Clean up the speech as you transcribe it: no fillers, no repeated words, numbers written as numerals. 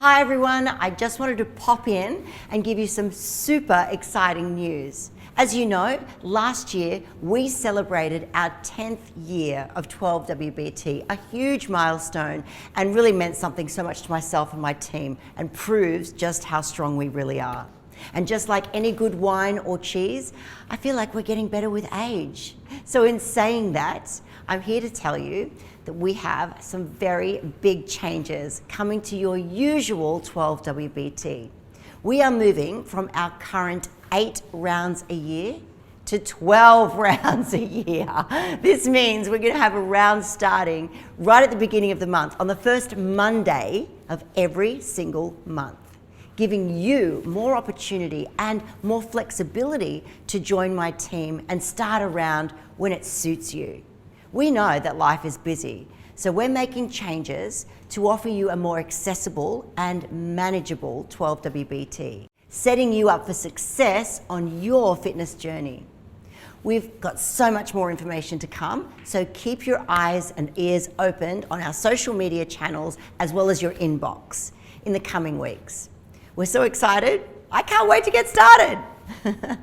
Hi everyone, I just wanted to pop in and give you some super exciting news. As you know, last year we celebrated our 10th year of 12WBT, a huge milestone and really meant something so much to myself and my team and proves just how strong we really are. And just like any good wine or cheese, I feel like we're getting better with age. So in saying that, I'm here to tell you that we have some very big changes coming to your usual 12WBT. We are moving from our current 8 rounds a year to 12 rounds a year. This means we're going to have a round starting right at the beginning of the month, on the first Monday of every single month, giving you more opportunity and more flexibility to join my team and start a round when it suits you. We know that life is busy, so we're making changes to offer you a more accessible and manageable 12WBT, setting you up for success on your fitness journey. We've got so much more information to come, so keep your eyes and ears opened on our social media channels as well as your inbox in the coming weeks. We're so excited. I can't wait to get started.